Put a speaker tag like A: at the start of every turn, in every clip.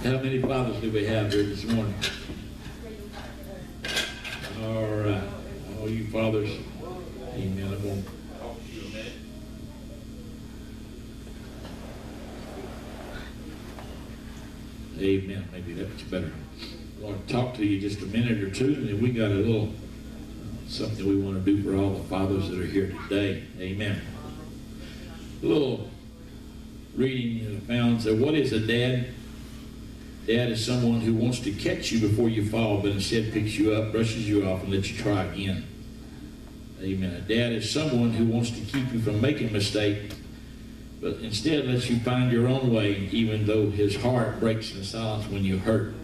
A: How many fathers do we have here this morning? All right. All you fathers. Amen. I'm going to talk to you a minute. Amen. Maybe that's better. I want to talk to you just a minute or two, and then we got a little something we want to do for all the fathers that are here today. Amen. A little reading found said, what is a dad? Dad is someone who wants to catch you before you fall, but instead picks you up, brushes you off, and lets you try again. Amen. A dad is someone who wants to keep you from making mistakes, but instead lets you find your own way, even though his heart breaks in silence when you hurt.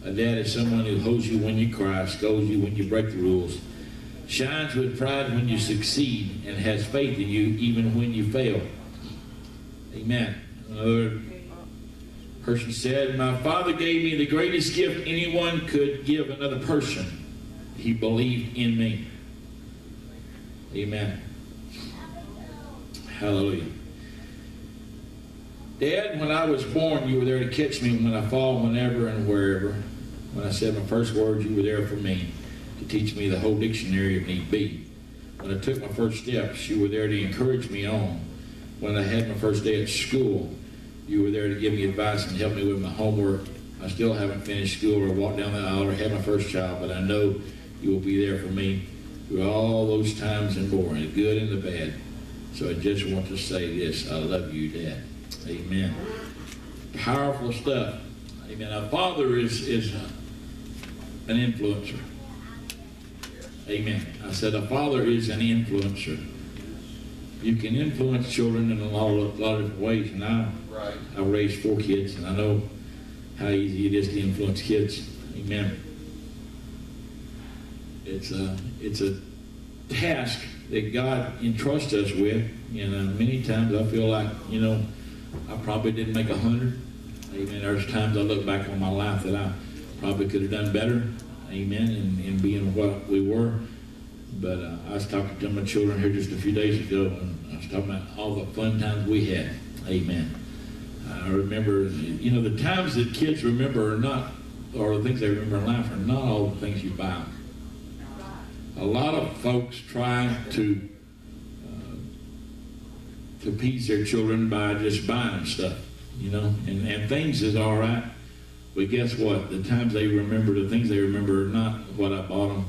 A: A dad is someone who holds you when you cry, scolds you when you break the rules, shines with pride when you succeed, and has faith in you even when you fail. Amen. Another person said, my father gave me the greatest gift anyone could give another person. He believed in me. Amen. Hallelujah. Dad, when I was born, you were there to catch me when I fall, whenever and wherever. When I said my first words, you were there for me to teach me the whole dictionary if need be. When I took my first steps, you were there to encourage me on. When I had my first day at school, you were there to give me advice and help me with my homework. I still haven't finished school or walked down the aisle or had my first child, but I know you will be there for me through all those times and more, the good and the bad. So I just want to say this, I love you, Dad. Amen. Powerful stuff. Amen. A father is an influencer. Amen. I said a father is an influencer. You can influence children in a lot of different ways, and I raised 4 kids, and I know how easy it is to influence kids. Amen. It's a task that God entrusts us with, and many times I feel like, I probably didn't make 100. Amen. There's times I look back on my life that I probably could have done better. Amen. In being what we were. But I was talking to my children here just a few days ago, and I was talking about all the fun times we had. Amen. I remember, the times that kids remember are not, or the things they remember in life are not all the things you buy them. A lot of folks try to appease their children by just buying them stuff, and things is all right. But guess what? The times they remember, the things they remember are not what I bought them.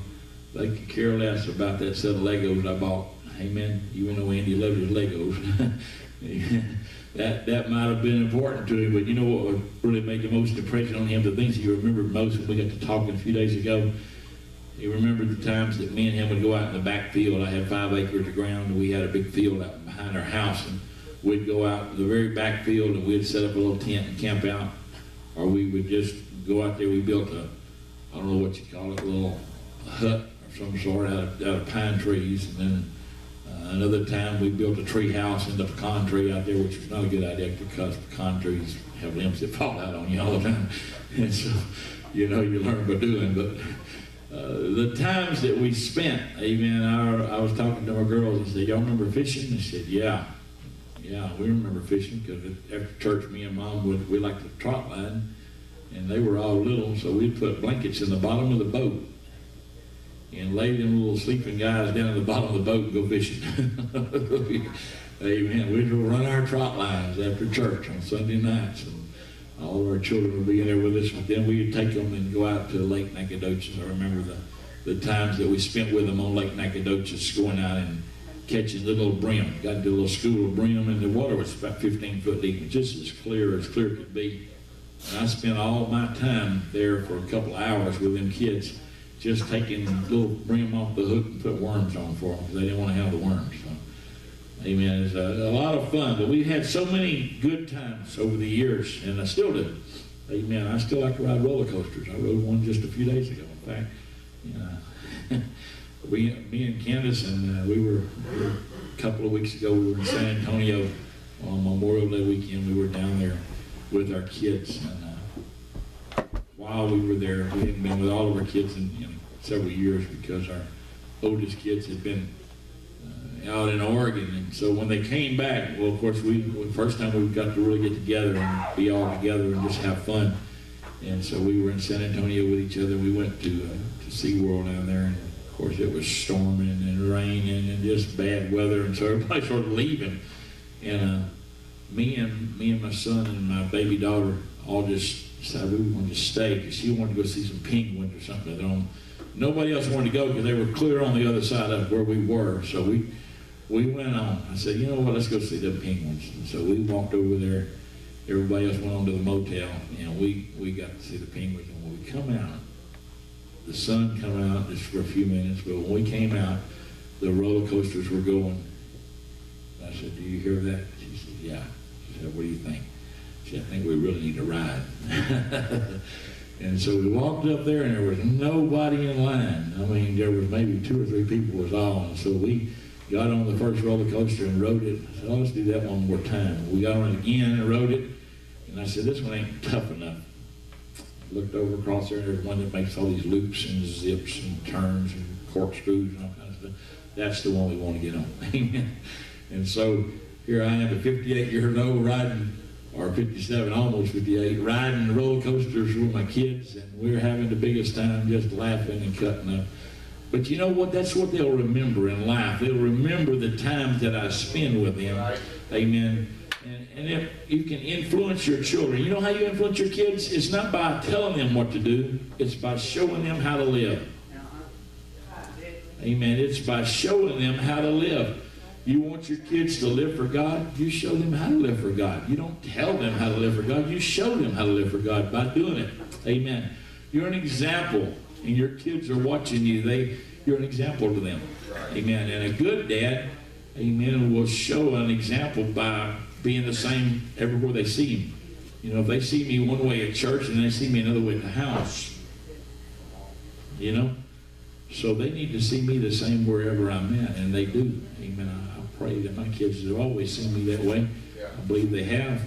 A: They could care less about that set of Legos I bought. Amen. Even though Andy loved his Legos. that might have been important to him, but you know what would really make the most impression on him? The things he remembered most when we got to talking a few days ago. He remembered the times that me and him would go out in the back field. I had 5 acres of ground, and we had a big field out behind our house, and we'd go out to the very back field, and we'd set up a little tent and camp out, or we would just go out there. We built I don't know what you call it, a little hut of some sort out of pine trees, and then another time we built a tree house in the pecan tree out there, which was not a good idea because pecan trees have limbs that fall out on you all the time, and so you learn by doing. But the times that we spent, amen. I was talking to my girls and said, y'all remember fishing? They said, yeah, we remember fishing, because after church, me and Mom we liked the trot line, and they were all little, so we'd put blankets in the bottom of the boat and lay them little sleeping guys down at the bottom of the boat and go fishing. Amen. We'd run our trot lines after church on Sunday nights, and all of our children would be in there with us. But then we'd take them and go out to Lake Nacogdoches. I remember the times that we spent with them on Lake Nacogdoches, going out and catching the little brim. Got to a little school of brim, and the water was about 15 foot deep, just as clear could be. And I spent all my time there for a couple of hours with them kids, just taking little brim off the hook and put worms on for them, because they didn't want to have the worms. So, amen. It's a lot of fun, but we've had so many good times over the years, and I still do. Amen. I still like to ride roller coasters. I rode one just a few days ago. In fact, me and Candace, and we were a couple of weeks ago, we were in San Antonio on Memorial Day weekend. We were down there with our kids, and while we were there, we hadn't been with all of our kids in several years, because our oldest kids had been out in Oregon. And so when they came back, well, of course, first time we got to really get together and be all together and just have fun. And so we were in San Antonio with each other. We went to SeaWorld down there, and of course it was storming and raining and just bad weather, and so everybody started leaving. And me and my son and my baby daughter all just decided we wanted to stay because she wanted to go see some penguins or something. Nobody else wanted to go because they were clear on the other side of where we were. So we went on. I said, you know what, let's go see the penguins. And so we walked over there. Everybody else went on to the motel, and we got to see the penguins. And when we come out, the sun come out just for a few minutes, but when we came out, the roller coasters were going. I said, do you hear that? She said, yeah. She said, what do you think? She said, I think we really need to ride. And so we walked up there, and there was nobody in line. I mean, there was maybe 2 or 3 people was all. And so we got on the first roller coaster and rode it. I said, oh, let's do that one more time. We got on it again and rode it. And I said, this one ain't tough enough. I looked over across there, and there's one that makes all these loops and zips and turns and corkscrews and all kinds of stuff. That's the one we want to get on. Amen. And so here I am at 58 years old riding, or 57, almost 58, riding the roller coasters with my kids, and we're having the biggest time just laughing and cutting up. But you know what? That's what they'll remember in life. They'll remember the times that I spend with them. Amen. And if you can influence your children, you know how you influence your kids? It's not by telling them what to do. It's by showing them how to live. Amen. It's by showing them how to live. You want your kids to live for God? You show them how to live for God. You don't tell them how to live for God. You show them how to live for God by doing it. Amen. You're an example, and your kids are watching you. You're an example to them. Amen. And a good dad, amen, will show an example by being the same everywhere they see him. You know, if they see me one way at church and they see me another way at the house, you know, so they need to see me the same wherever I'm at, and they do. Amen. I pray that my kids have always seen me that way. I believe they have.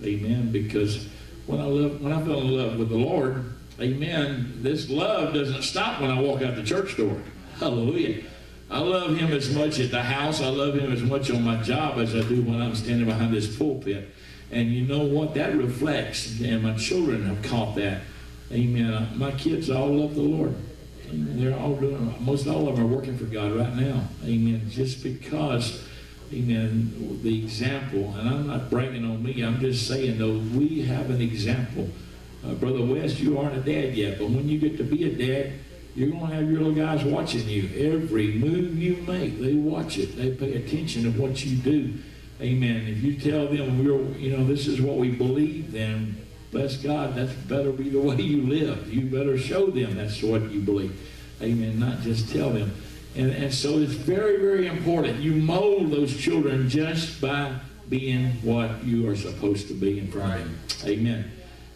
A: Amen. Because when I fell in love with the Lord, amen, this love doesn't stop when I walk out the church door. Hallelujah. I love him as much at the house. I love him as much on my job as I do when I'm standing behind this pulpit. And you know what? That reflects, and my children have caught that. Amen. My kids all love the Lord. Amen. They're all doing, most all of them are working for God right now. Amen. Just because, amen, the example, and I'm not bragging on me, I'm just saying, though, we have an example. Brother West, you aren't a dad yet, but when you get to be a dad, you're going to have your little guys watching you. Every move you make, they watch it. They pay attention to what you do. Amen. If you tell them, this is what we believe, then bless God, that's better be the way you live. You better show them that's what you believe. Amen. Not just tell them. And so it's very, very important. You mold those children just by being what you are supposed to be in front of them. Amen.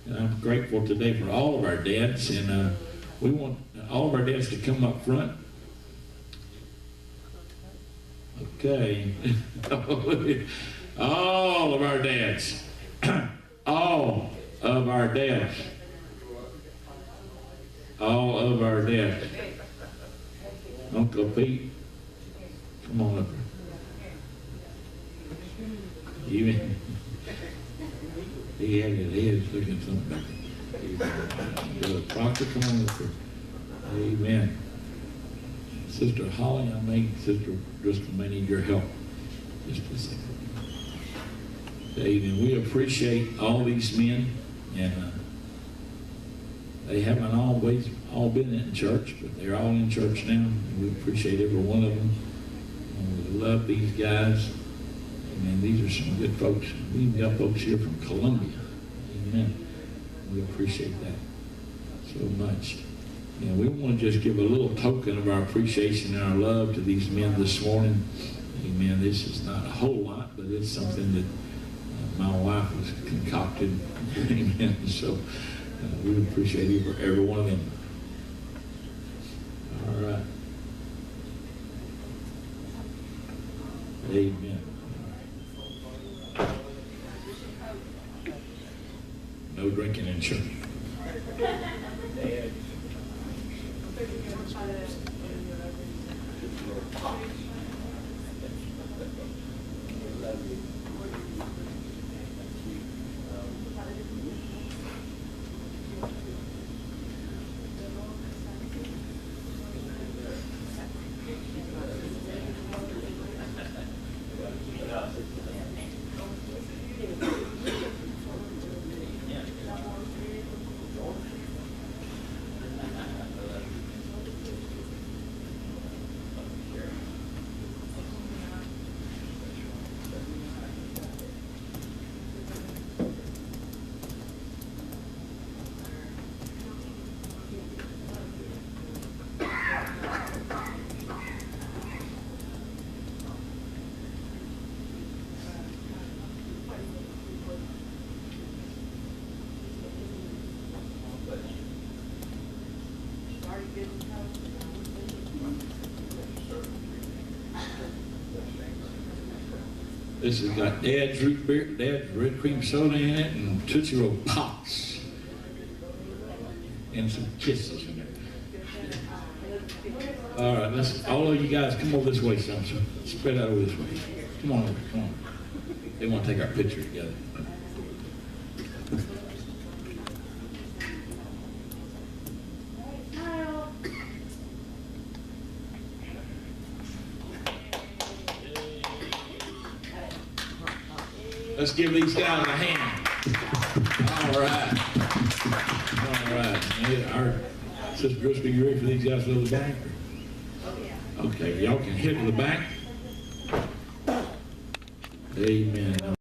A: And I'm grateful today for all of our dads, and we want all of our dads to come up front. Okay. All of our dads. All of our dads. All of our dads. Uncle Pete, come on up here. Even he had his head looking something back there. Proctor, come on up here. Amen. Sister Holly, Sister Driscoll may need your help. Just a second. Amen. We appreciate all these men, and they haven't always all been in church, but they're all in church now, and we appreciate every one of them. And we love these guys. Amen. These are some good folks. We even got folks here from Columbia. Amen. We appreciate that so much. And we want to just give a little token of our appreciation and our love to these men this morning. Amen. This is not a whole lot, but it's something that my wife has concocted. Amen. So we appreciate every one of them. All right. Amen. No drinking in church. This has got Dad's root beer, Dad's red cream soda in it, and Tootsie Roll Pops, and some kisses in it. All right, let's all of you guys come over this way, son. Spread out over this way. Come on over, come on. They want to take our picture together. Let's give these guys a hand. All right. All right. Hey, our Sister Driscoll, you ready for these guys to go to the back? Okay, y'all can head to the back. Amen.